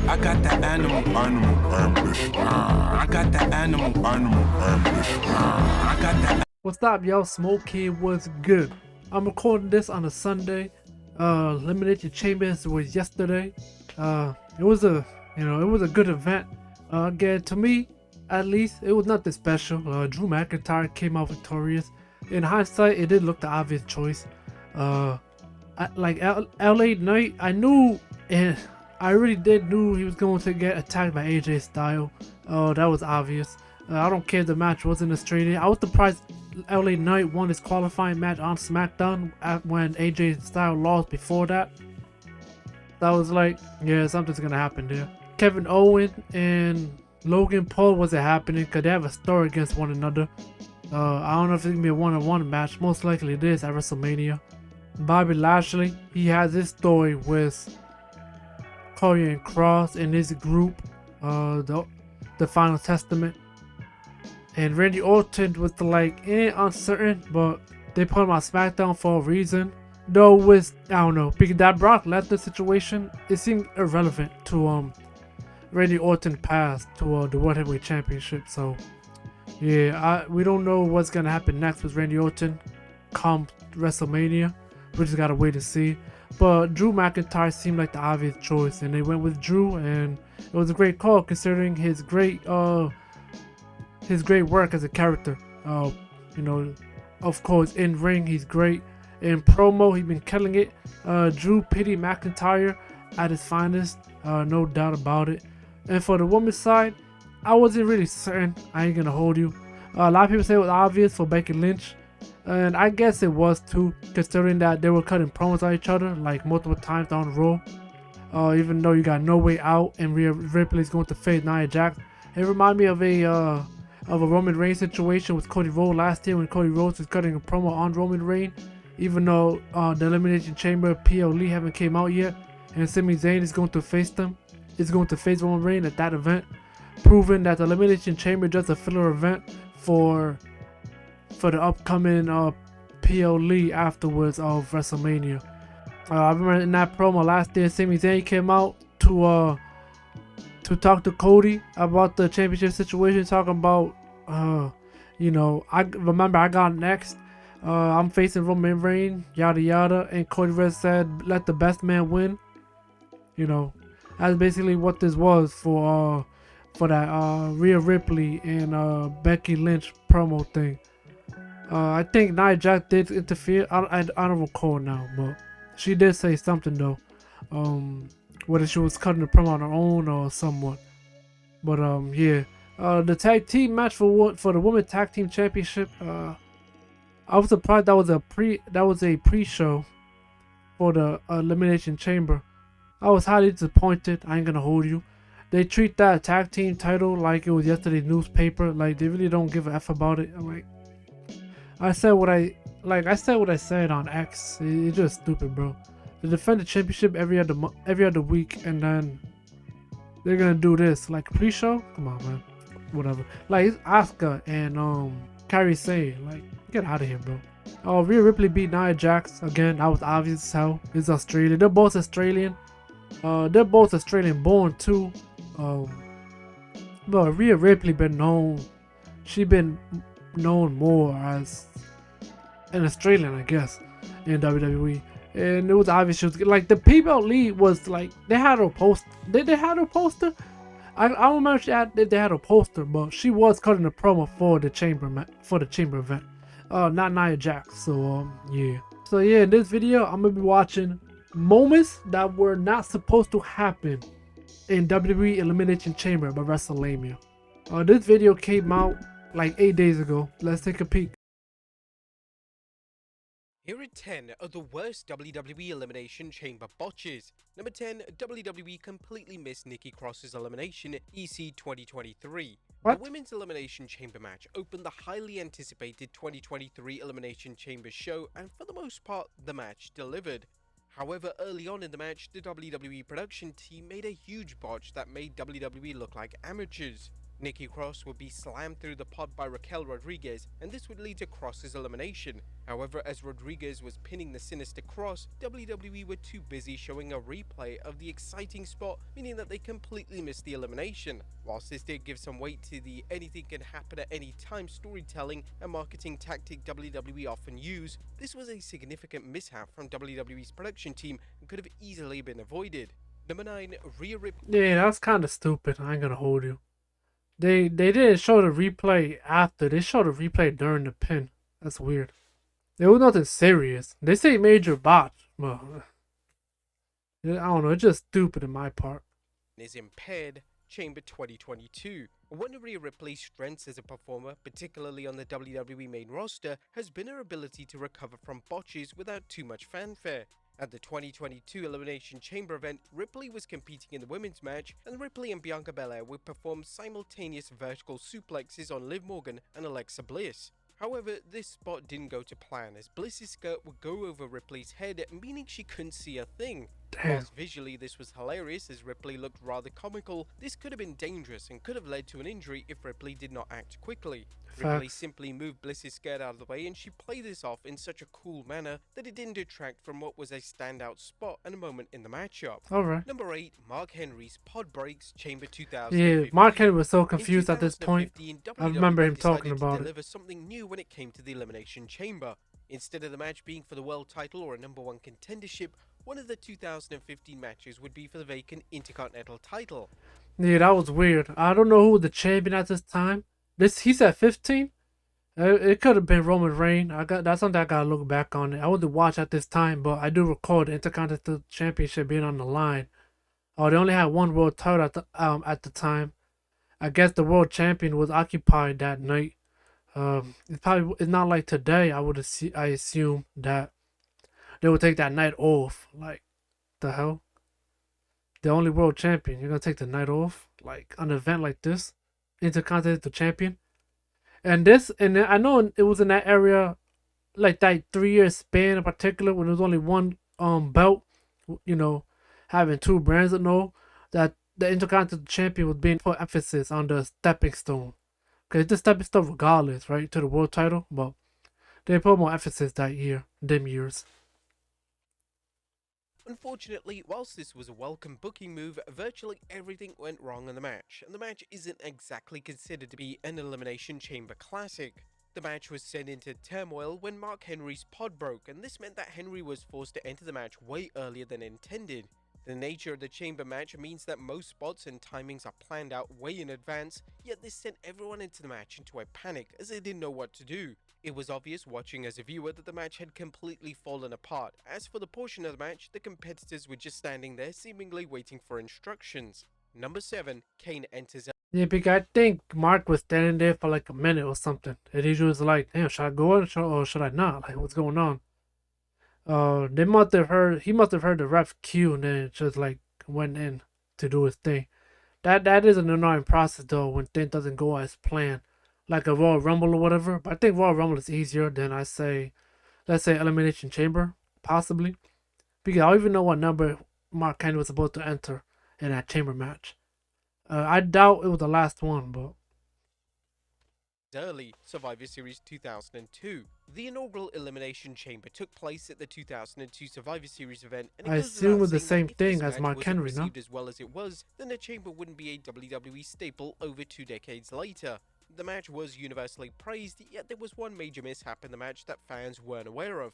I got that animal ambition. I got that animal ambition. I got that. What's up, y'all? Smoak here. What's good? I'm recording this on a Sunday. Elimination Chamber was yesterday. It was a good event. Again, to me, at least, it was nothing special. Drew McIntyre came out victorious. In hindsight, it did look the obvious choice. LA Knight, I knew, and I really did knew he was going to get attacked by AJ Styles. That was obvious. I don't care if the match wasn't Australian. I was surprised LA Knight won his qualifying match on SmackDown when AJ Styles lost before that. That was like, yeah, something's gonna happen there. Kevin Owens and Logan Paul wasn't happening because they have a story against one another. I don't know if it's gonna be a one-on-one match. Most likely it is at WrestleMania. Bobby Lashley, he has his story with Karrion Kross and his group, the Final Testament. And Randy Orton was uncertain, but they put him on SmackDown for a reason. Though with, I don't know, because that Brock Lesnar situation, it seemed irrelevant to Randy Orton passed to the World Heavyweight Championship. So yeah, we don't know what's gonna happen next with Randy Orton come WrestleMania. We just gotta wait to see. But Drew McIntyre seemed like the obvious choice, and they went with Drew, and it was a great call considering his great work as a character. Of course, in ring he's great. In promo, he's been killing it. Drew pitied McIntyre at his finest, no doubt about it. And for the women's side, I wasn't really certain. I ain't gonna hold you. A lot of people say it was obvious for Becky Lynch, and I guess it was too, considering that they were cutting promos on each other like multiple times on Raw. Even though you got No Way Out and Rhea Ripley's going to face Nia Jax, it reminded me of a Roman Reigns situation with Cody Rhodes last year when Cody Rhodes was cutting a promo on Roman Reigns, even though the Elimination Chamber PLE haven't came out yet, and Sami Zayn is going to face Roman Reigns at that event, proving that the Elimination Chamber is just a filler event for the upcoming PLE afterwards of WrestleMania. I remember in that promo last year, Sami Zayn came out to talk to Cody about the championship situation, talking about, I remember I got next. I'm facing Roman Reigns, yada yada, and Cody Rhodes said, "Let the best man win." That's basically what this was for that Rhea Ripley and Becky Lynch promo thing. I think Nia Jax did interfere. I don't recall now, but she did say something though. Whether she was cutting the promo on her own or somewhat. But yeah. The tag team match for the Women's Tag Team Championship. I was surprised that was a pre-show for the Elimination Chamber. I was highly disappointed. I ain't gonna hold you. They treat that tag team title like it was yesterday's newspaper. Like they really don't give a f about it. I'm like, I said what I said on X. It's just stupid, bro. They defend the championship every other week, and then they're gonna do this like pre-show. Come on, man. Whatever. Like it's Asuka and Kairi Sane. Like, get out of here, bro. Rhea Ripley beat Nia Jax again. That was obvious as hell. It's Australian. They're both Australian. They're both Australian born too. But Rhea Ripley she's been known more as an Australian, I guess, in WWE. And it was obvious she was like the PBL lead was like they had her post. They had her poster. I don't remember if they had a poster, but she was cutting a promo for the chamber event. Not Nia Jax. So yeah. So yeah, in this video I'm gonna be watching moments that were not supposed to happen in WWE Elimination Chamber by WrestleLamia. This video came out like 8 days ago. Let's take a peek. Here are 10 of the worst WWE Elimination Chamber botches. Number 10, WWE completely missed Nikki Cross's elimination EC 2023. What? The Women's Elimination Chamber match opened the highly anticipated 2023 Elimination Chamber show, and for the most part, the match delivered. However, early on in the match, the WWE production team made a huge botch that made WWE look like amateurs. Nikki Cross would be slammed through the pod by Raquel Rodriguez, and this would lead to Cross's elimination. However, as Rodriguez was pinning the sinister Cross, WWE were too busy showing a replay of the exciting spot, meaning that they completely missed the elimination. Whilst this did give some weight to the anything can happen at any time storytelling and marketing tactic WWE often use, this was a significant mishap from WWE's production team and could have easily been avoided. Number 9, Rhea Ripley. Yeah, that's kind of stupid. I ain't gonna hold you. They didn't show the replay after. They showed the replay during the pin. That's weird. It was nothing serious. They say major botch, but I don't know. It's just stupid in my part. Is impaired. Chamber 2022. One of Rhea Ripley's strengths as a performer, particularly on the WWE main roster, has been her ability to recover from botches without too much fanfare. At the 2022 Elimination Chamber event, Ripley was competing in the women's match, and Ripley and Bianca Belair would perform simultaneous vertical suplexes on Liv Morgan and Alexa Bliss. However, this spot didn't go to plan, as Bliss's skirt would go over Ripley's head, meaning she couldn't see a thing. Damn. Whilst visually this was hilarious as Ripley looked rather comical, this could have been dangerous and could have led to an injury if Ripley did not act quickly. Ripley Facts. simply moved Bliss's skirt out of the way, and she played this off in such a cool manner that it didn't detract from what was a standout spot and a moment in the matchup. Alright. Number 8, Mark Henry's Pod Breaks Chamber Yeah, 2015. Mark Henry was so In confused at this point. 2015, I remember him WWE talking decided to about it. deliver something new when it came to the Elimination Chamber. Instead of the match being for the world title or a number 1 contendership, one of the 2015 matches would be for the vacant Intercontinental title. Yeah, that was weird. I don't know who was the champion at this time. He said 15. It could have been Roman Reigns. That's something I gotta look back on. I wasn't watch at this time, but I do recall the Intercontinental Championship being on the line. Oh, they only had one world title at the time. I guess the world champion was occupied that night. It's not like today. I assume that they would take that night off. Like, the hell? The only world champion. You're gonna take the night off? Like, an event like this? Intercontinental champion? And I know it was in that area, like that 3-year span in particular, when there was only one belt, having two brands that know that the Intercontinental champion was being put emphasis on the stepping stone. Because it's the stepping stone regardless, right, to the world title, but they put more emphasis that year, them years. Unfortunately, whilst this was a welcome booking move, virtually everything went wrong in the match, and the match isn't exactly considered to be an Elimination Chamber classic. The match was sent into turmoil when Mark Henry's pod broke, and this meant that Henry was forced to enter the match way earlier than intended. The nature of the chamber match means that most spots and timings are planned out way in advance, yet this sent everyone into the match into a panic as they didn't know what to do. It was obvious watching as a viewer that the match had completely fallen apart. As for the portion of the match, the competitors were just standing there seemingly waiting for instructions. Number 7, Kane enters. Yeah, because I think Mark was standing there for like a minute or something. And he was like, damn, should I go in or should I not? Like, what's going on? He must have heard the ref cue and then just like went in to do his thing. That is an annoying process though when things doesn't go as planned. Like a Royal Rumble or whatever. But I think Royal Rumble is easier than let's say Elimination Chamber, possibly. Because I don't even know what number Mark Henry was supposed to enter in that chamber match. I doubt it was the last one, but Early Survivor Series 2002. The inaugural Elimination Chamber took place at the 2002 Survivor Series event, and it I goes assume it without was the saying same that if thing this as match Mark wasn't Henry, no? received as well as it was, then the chamber wouldn't be a WWE staple over 2 decades later. The match was universally praised, yet there was one major mishap in the match that fans weren't aware of.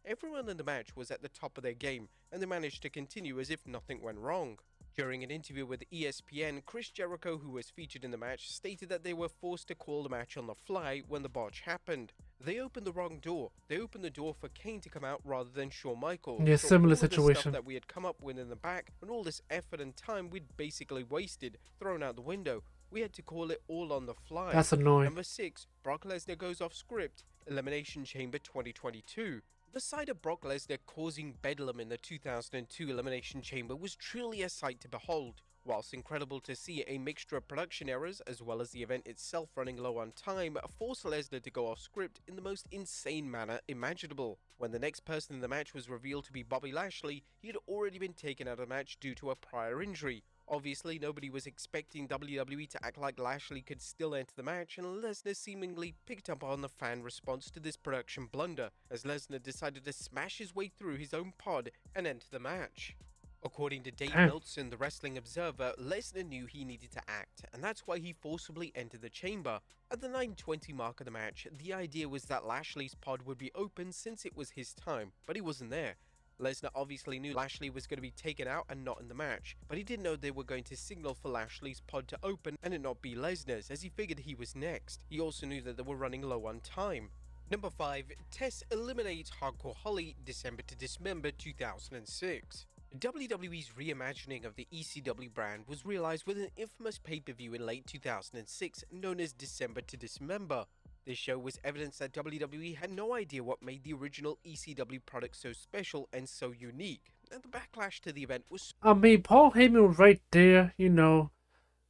Everyone in the match was at the top of their game, and they managed to continue as if nothing went wrong. During an interview with ESPN, Chris Jericho, who was featured in the match, stated that they were forced to call the match on the fly when the botch happened. They opened the wrong door. They opened the door for Kane to come out rather than Shawn Michaels. Yeah, So similar all of the situation. stuff that we had come up with in the back, and all this effort and time we'd basically wasted, thrown out the window. We had to call it all on the fly. that's annoying. Number 6, Brock Lesnar goes off script. Elimination Chamber 2022. The sight of Brock Lesnar causing bedlam in the 2002 Elimination Chamber was truly a sight to behold. Whilst incredible to see, a mixture of production errors as well as the event itself running low on time forced Lesnar to go off script in the most insane manner imaginable. When the next person in the match was revealed to be Bobby Lashley, he had already been taken out of the match due to a prior injury. Obviously, nobody was expecting WWE to act like Lashley could still enter the match, and Lesnar seemingly picked up on the fan response to this production blunder, as Lesnar decided to smash his way through his own pod and enter the match. According to Dave Damn. Meltzer, the Wrestling Observer, Lesnar knew he needed to act, and that's why he forcibly entered the chamber. At the 9:20 mark of the match, the idea was that Lashley's pod would be open since it was his time, but he wasn't there. Lesnar obviously knew Lashley was going to be taken out and not in the match, but he didn't know they were going to signal for Lashley's pod to open and it not be Lesnar's, as he figured he was next. He also knew that they were running low on time. Number 5. Tess eliminates Hardcore Holly December to Dismember 2006. WWE's reimagining of the ECW brand was realized with an infamous pay-per-view in late 2006 known as December to Dismember. This show was evidence that WWE had no idea what made the original ECW product so special and so unique, and the backlash to the event was I mean, Paul Heyman was right there, you know.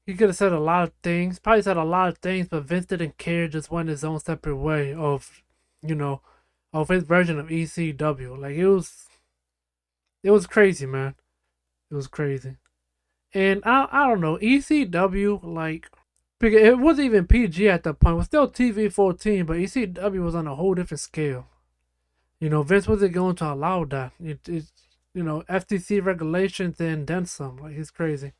He could have said a lot of things, probably said a lot of things, but Vince didn't care, just went his own separate way of, you know, of his version of ECW. Like, it was crazy, man. It was crazy. And I don't know, ECW, like, because it wasn't even PG at that point. It was still TV-14, but ECW was on a whole different scale. You know, Vince wasn't going to allow that. It you know, FTC regulations and then some. Like, it's crazy.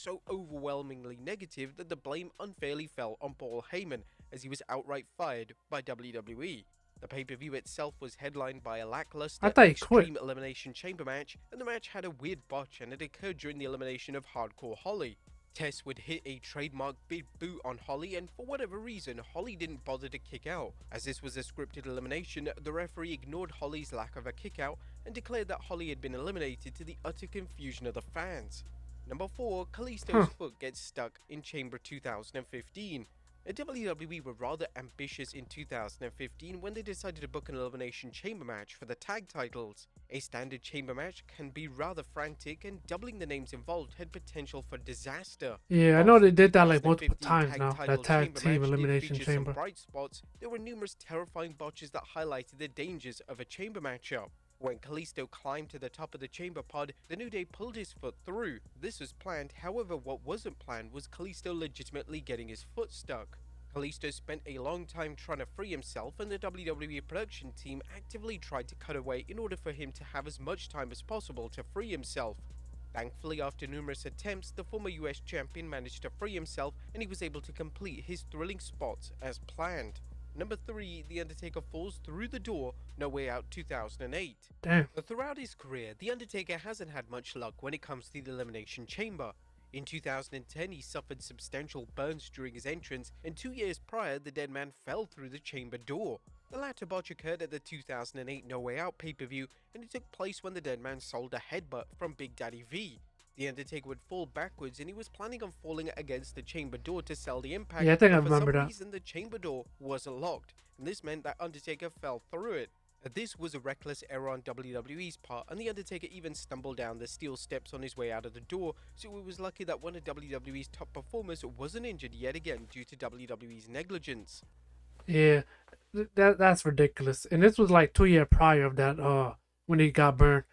so overwhelmingly negative that the blame unfairly fell on Paul Heyman, as he was outright fired by WWE. The pay-per-view itself was headlined by a lackluster I thought he quit. Extreme Elimination Chamber match, and the match had a weird botch and it occurred during the elimination of Hardcore Holly. Tess would hit a trademark big boot on Holly, and for whatever reason, Holly didn't bother to kick out. As this was a scripted elimination, the referee ignored Holly's lack of a kick out and declared that Holly had been eliminated, to the utter confusion of the fans. Number 4, Kalisto's foot gets stuck in Chamber 2015. WWE were rather ambitious in 2015 when they decided to book an Elimination Chamber match for the tag titles. A standard chamber match can be rather frantic, and doubling the names involved had potential for disaster. Yeah, I Whilst know they the did that like multiple 2015 times tag now. title That tag chamber team match did elimination feature some chamber. bright spots, there were numerous terrifying botches that highlighted the dangers of a chamber matchup. When Kalisto climbed to the top of the chamber pod, the New Day pulled his foot through. This was planned, however what wasn't planned was Kalisto legitimately getting his foot stuck. Kalisto spent a long time trying to free himself, and the WWE production team actively tried to cut away in order for him to have as much time as possible to free himself. Thankfully, after numerous attempts, the former US champion managed to free himself and he was able to complete his thrilling spots as planned. Number 3, The Undertaker falls through the door, No Way Out 2008. Damn. Throughout his career, The Undertaker hasn't had much luck when it comes to the Elimination Chamber. In 2010, he suffered substantial burns during his entrance, and 2 years prior, the dead man fell through the chamber door. The latter botch occurred at the 2008 No Way Out pay-per-view, and it took place when the dead man sold a headbutt from Big Daddy V. The Undertaker would fall backwards, and he was planning on falling against the chamber door to sell the impact. Yeah, I think I but remember for some that. reason, the chamber door wasn't locked, and this meant that Undertaker fell through it. This was a reckless error on WWE's part, and The Undertaker even stumbled down the steel steps on his way out of the door, so it was lucky that one of WWE's top performers wasn't injured yet again due to WWE's negligence. Yeah, that's ridiculous. And this was like 2 years prior of that, when he got burned.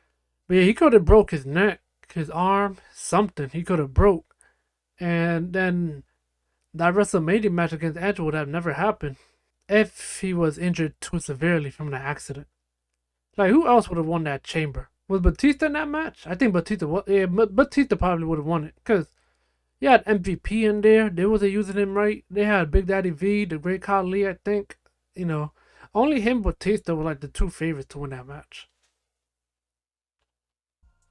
But yeah, he could have broke his neck, his arm, something. He could have broke. And then that WrestleMania match against Edge would have never happened if he was injured too severely from the accident. Like, who else would have won that chamber? Was Batista in that match? I think Batista was. Yeah, Batista probably would have won it, because you had MVP in there. They wasn't using him right. They had Big Daddy V, the Great Khali, I think. You know, only him and Batista were like the two favorites to win that match.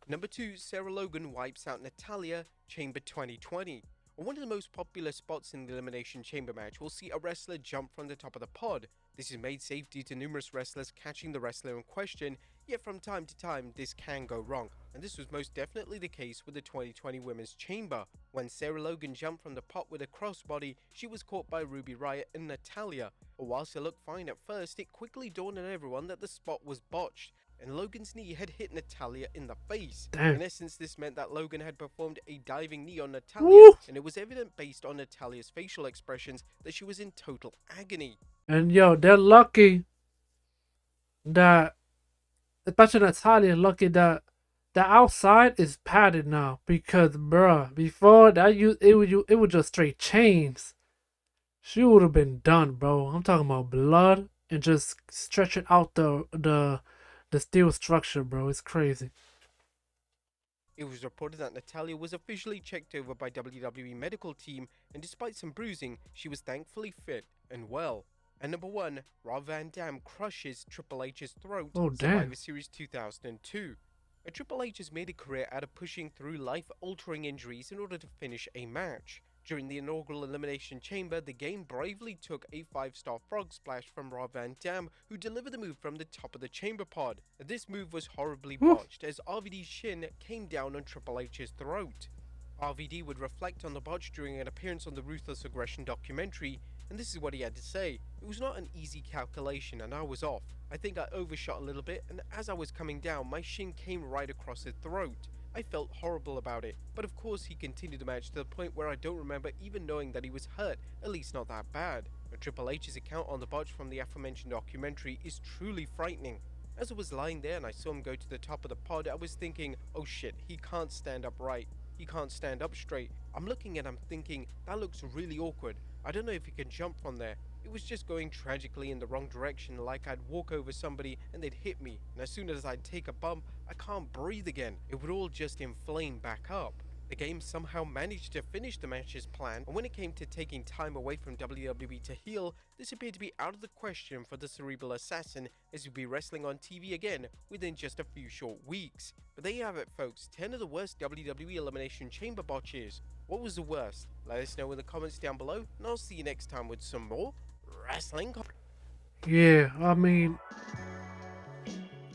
Number 2, Sarah Logan wipes out Natalya, Chamber 2020. One of the most popular spots in the Elimination Chamber match will see a wrestler jump from the top of the pod. This is made safe due to numerous wrestlers catching the wrestler in question, yet from time to time this can go wrong, and this was most definitely the case with the 2020 Women's Chamber. When Sarah Logan jumped from the pot with a crossbody, she was caught by Ruby Riott and Natalya. Whilst it looked fine at first, it quickly dawned on everyone that the spot was botched, and Logan's knee had hit Natalya in the face. Damn. In essence, this meant that Logan had performed a diving knee on Natalya, Woo! and it was evident based on Natalya's facial expressions that she was in total agony. And yo, they're lucky that, especially Natalya, lucky that the outside is padded now because, bruh, before that, it was just straight chains. She would have been done, bro. I'm talking about blood and just stretching out the steel structure, bro. It's crazy. It was reported that Natalya was officially checked over by WWE medical team, and despite some bruising, she was thankfully fit and well. And number 1, Rob Van Dam crushes Triple H's throat, Oh, damn. Survivor Series 2002. Triple H has made a career out of pushing through life-altering injuries in order to finish a match. During the inaugural Elimination Chamber, the game bravely took a 5-star frog splash from Rob Van Dam, who delivered the move from the top of the chamber pod. This move was horribly botched as RVD's shin came down on Triple H's throat. RVD would reflect on the botch during an appearance on the Ruthless Aggression documentary, and this is what he had to say. It was not an easy calculation and I was off. I think I overshot a little bit, and as I was coming down, my shin came right across his throat. I felt horrible about it, but of course he continued the match to the point where I don't remember even knowing that he was hurt, at least not that bad. But Triple H's account on the botch from the aforementioned documentary is truly frightening. As I was lying there and I saw him go to the top of the pod, I was thinking, oh shit, he can't stand up right. He can't stand up straight. I'm looking at him thinking, that looks really awkward. I don't know if he can jump from there. It was just going tragically in the wrong direction, like I'd walk over somebody and they'd hit me, and as soon as I'd take a bump, I can't breathe again. It would all just inflame back up. The game somehow managed to finish the match as planned, and when it came to taking time away from WWE to heal, this appeared to be out of the question for the Cerebral Assassin, as he'd be wrestling on TV again within just a few short weeks. But there you have it, folks, 10 of the worst WWE Elimination Chamber botches. What was the worst? Let us know in the comments down below, and I'll see you next time with some more wrestling. Yeah, I mean,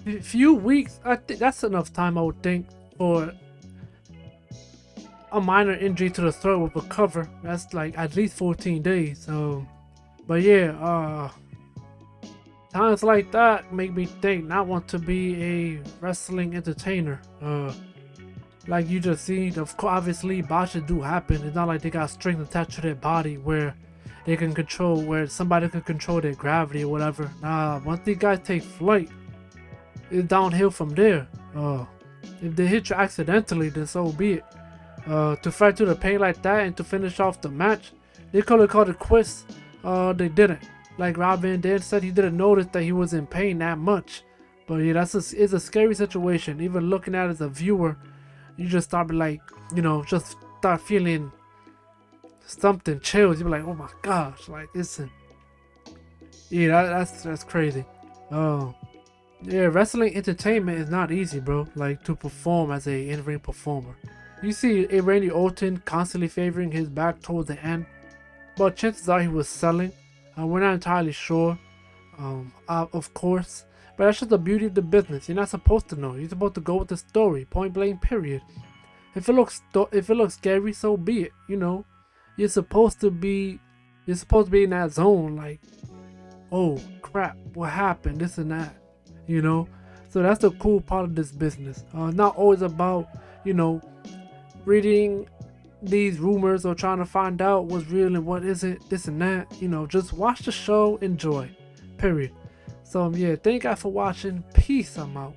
a few weeks, I think that's enough time, I would think, for a minor injury to the throat with a cover. That's like at least 14 days. So, but yeah, times like that make me think, not want to be a wrestling entertainer. Like you just seen, of course, obviously botches do happen. It's not like they got strings attached to their body where they can control, where somebody can control their gravity or whatever. Nah, once these guys take flight, it's downhill from there. If they hit you accidentally, then so be it. To fight through the pain like that and to finish off the match, they could have called it quits. They didn't. Like Rob Van Dam said, he didn't notice that he was in pain that much. But yeah, it's a scary situation. Even looking at it as a viewer, you just start like, just start feeling something chills. You're like, oh my gosh, like listen. Yeah, that's crazy. Yeah, wrestling entertainment is not easy, bro. Like to perform as a in-ring performer. You see a Randy Orton constantly favoring his back towards the end, but chances are he was selling. We're not entirely sure, of course, but that's just the beauty of the business. You're not supposed to know. You're supposed to go with the story, point blank, period. If it looks scary, so be it. You're supposed to be in that zone, like, oh crap, what happened, this and that, So that's the cool part of this business. Not always about, reading these rumors or trying to find out what's real and what isn't, this and that. Just watch the show, enjoy, period. So yeah, thank you guys for watching. Peace, I'm out.